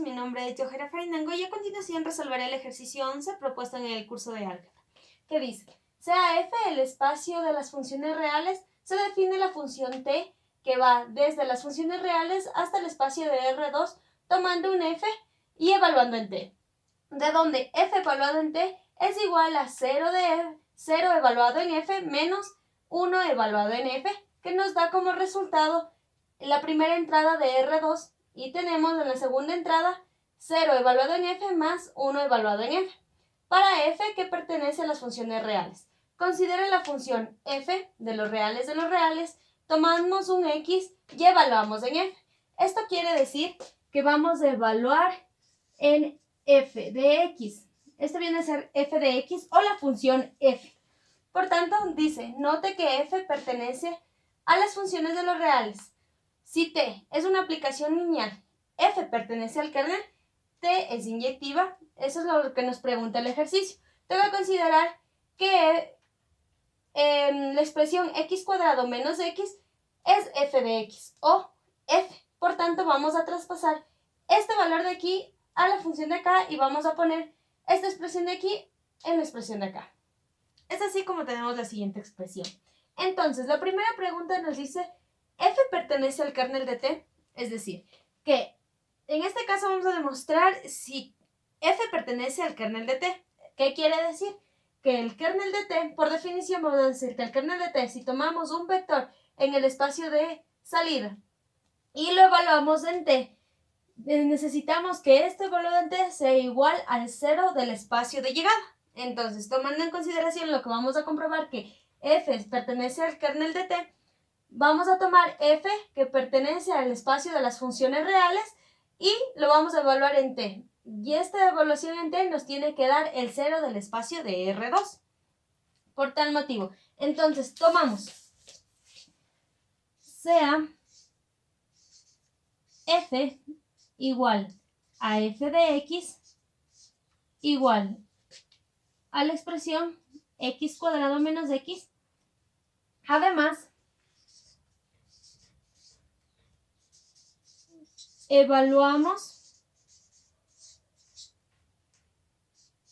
mi nombre es Yohara Farinango y a continuación resolveré el ejercicio 11 propuesto en el curso de álgebra, que dice, sea f el espacio de las funciones reales, se define la función t que va desde las funciones reales hasta el espacio de R2 tomando un f y evaluando en t, de donde f evaluado en t es igual a 0 evaluado en f menos 1 evaluado en f, que nos da como resultado la primera entrada de R2 y tenemos en la segunda entrada 0 evaluado en f más 1 evaluado en f. Para f que pertenece a las funciones reales, considere la función f de los reales, tomamos un x y evaluamos en f. Esto quiere decir que vamos a evaluar en f de x. Esto viene a ser f de x o la función f. Por tanto, dice, note que f pertenece a las funciones de los reales. Si t es una aplicación lineal, f pertenece al kernel, t es inyectiva, eso es lo que nos pregunta el ejercicio. Tengo que considerar que la expresión x cuadrado menos x es f de x o f. Por tanto, vamos a traspasar este valor de aquí a la función de acá y vamos a poner esta expresión de aquí en la expresión de acá. Es así como tenemos la siguiente expresión. Entonces, la primera pregunta nos dice, f pertenece al kernel de t, es decir, que en este caso vamos a demostrar si f pertenece al kernel de t. ¿Qué quiere decir? Que el kernel de t, por definición vamos a decir que el kernel de t, si tomamos un vector en el espacio de salida y lo evaluamos en t, necesitamos que este valor en t sea igual al 0 del espacio de llegada. Entonces, tomando en consideración lo que vamos a comprobar que f pertenece al kernel de t, vamos a tomar f que pertenece al espacio de las funciones reales y lo vamos a evaluar en t. Y esta evaluación en t nos tiene que dar el 0 del espacio de R2. Por tal motivo, entonces tomamos sea f igual a f de x igual a la expresión x cuadrado menos x. Además, evaluamos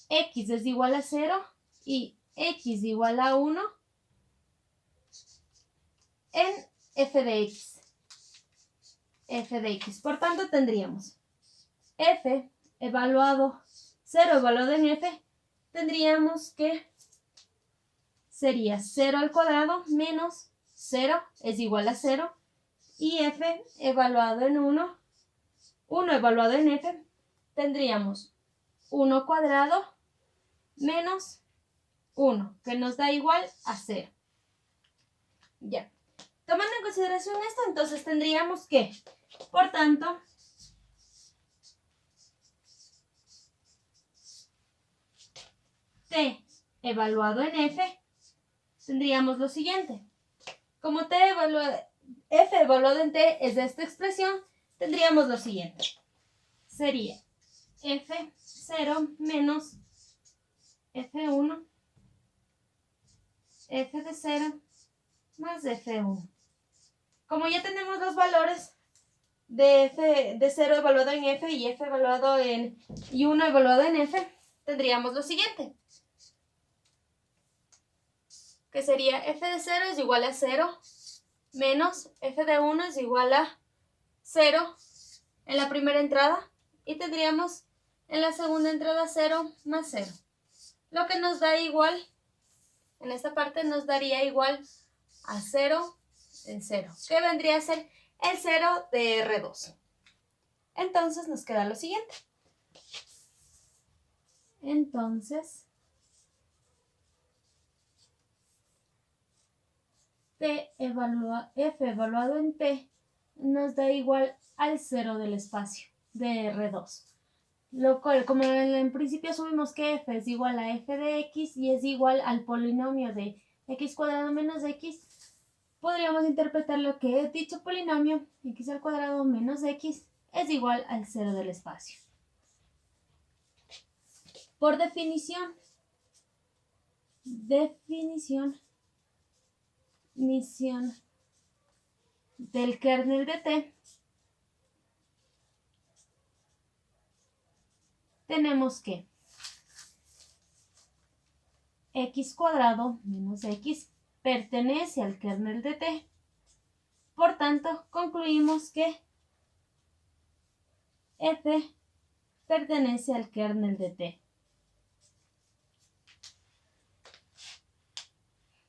x es igual a 0 y x igual a 1 en f de x. F de x. Por tanto, tendríamos f evaluado 0 evaluado en f, tendríamos que sería 0 al cuadrado menos 0 es igual a 0 y f evaluado en 1 evaluado en f, tendríamos 1 cuadrado menos 1, que nos da igual a 0. Ya. Tomando en consideración esto, entonces tendríamos que, por tanto, t evaluado en f, tendríamos lo siguiente. Como f evaluado en t es de esta expresión, tendríamos lo siguiente. Sería f0 menos f1, f de 0 más f1. Como ya tenemos los valores de f de 0 evaluado en f y f evaluado en y 1 evaluado en f, tendríamos lo siguiente, que sería f de 0 es igual a 0 menos f de 1 es igual a 0 en la primera entrada y tendríamos en la segunda entrada 0 más 0, lo que nos da igual, en esta parte nos daría igual a 0 en 0, que vendría a ser el 0 de R2. Entonces nos queda lo siguiente. Entonces, f evaluado en t nos da igual al 0 del espacio de R2. Lo cual, como en principio asumimos que f es igual a f de x y es igual al polinomio de x cuadrado menos x, podríamos interpretar lo que dicho polinomio, x al cuadrado menos x, es igual al 0 del espacio. Por definición del kernel de t, tenemos que x cuadrado menos x pertenece al kernel de t. Por tanto, concluimos que f pertenece al kernel de t.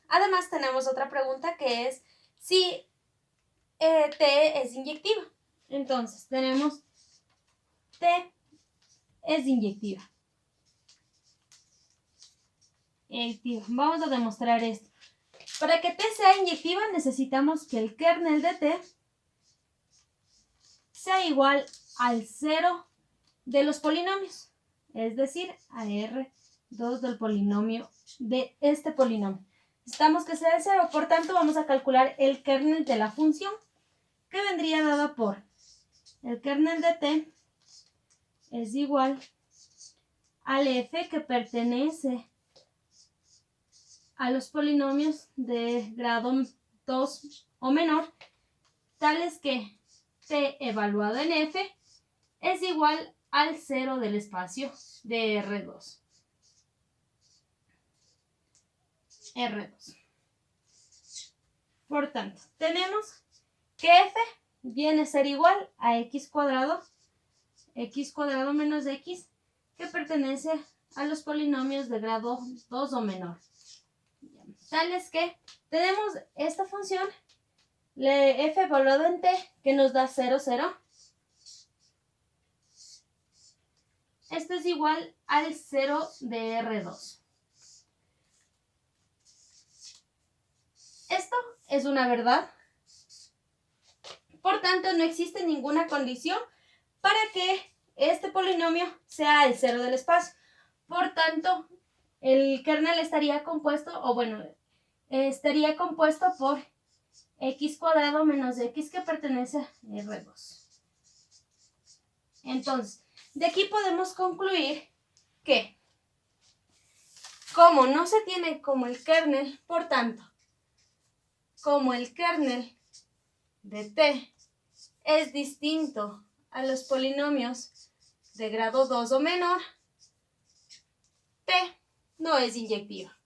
Además, tenemos otra pregunta que es si t es inyectiva. Entonces, tenemos t es inyectiva. Vamos a demostrar esto. Para que t sea inyectiva necesitamos que el kernel de t sea igual al 0 de los polinomios, es decir, a R2 del polinomio, de este polinomio. Necesitamos que sea de 0, por tanto vamos a calcular el kernel de la función, que vendría dada por el kernel de t es igual al f que pertenece a los polinomios de grado 2 o menor, tales que t evaluado en f es igual al 0 del espacio de R2. Por tanto, tenemos que f viene a ser igual a x cuadrado menos x, que pertenece a los polinomios de grado 2 o menor. Tales que tenemos esta función, f evaluado en t, que nos da 0, 0. Esto es igual al 0 de R2. Esto es una verdad. Por tanto, no existe ninguna condición para que este polinomio sea el 0 del espacio. Por tanto, el kernel estaría compuesto, estaría compuesto por x cuadrado menos x, que pertenece a R2. Entonces, de aquí podemos concluir que, como no se tiene como el kernel, por tanto, como el kernel de t es distinto a los polinomios de grado 2 o menor, t no es inyectiva.